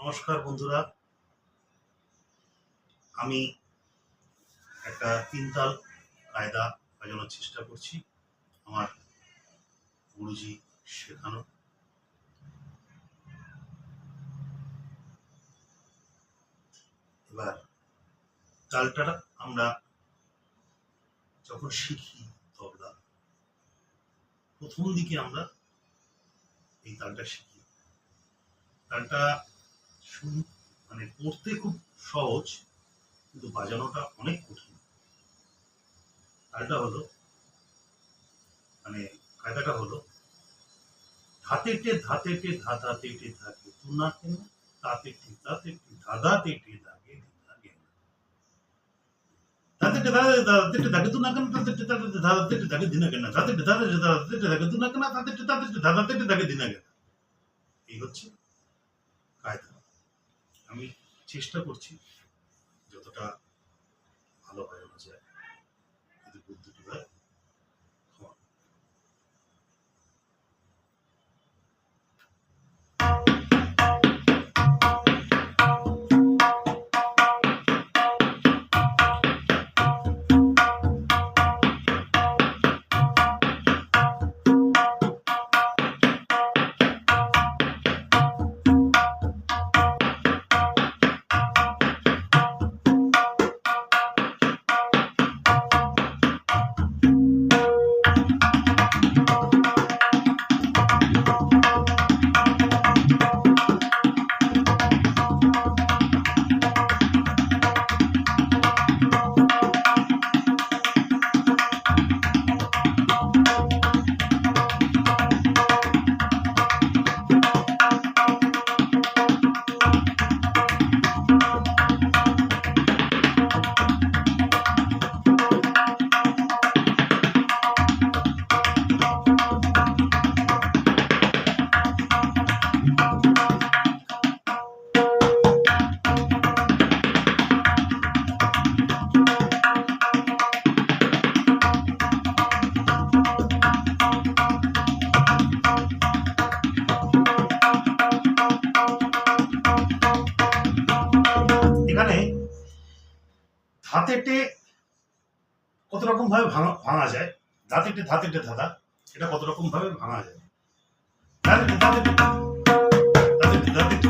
নমস্কার বন্ধুরা, আমি একটা তিনতাল কায়দা বাজানোর চেষ্টা করছি আমার গুরুজি শেখানো। এবার তালটা আমরা যখন শিখি তবলা প্রথম দিকে আমরা এই তালটা শিখি। তালটা মানে পড়তে খুব সহজ, কিন্তু বাজানোটা অনেক কঠিন। তালটা হলো কায়দাটা হলো ধাতেটে ধাতেটে ধাতেটে ধাকে তু না কেন তাতেটে তাতেটে ধাধাতেটে ধাকে ধাকে ধাতেটে ধাতেটে ধাকে তু না কেন তাতেটে তাতেটে ধাধাতেটে ধাকে দিনা কেন ধাতেটে ধাতেটে ধাতেটে ধাকে তু না কেন তাতেটে তাতেটে ধাধাতেটে ধাকে দিনা কেন। এই হচ্ছে কায়দা। আমি চেষ্টা করছি যতটা ভালো বাজানো যায়, যদি বুদ্ধিটি হয়। এখানে ধাতেটে কত রকম ভাবে ভাঙা যায়, ধাতেটে ধাতেটে ধাঁধা, এটা কত রকম ভাবে ভাঙা যায়। ধাতেটে ধাতেটে ধাতেটে ধাতেটে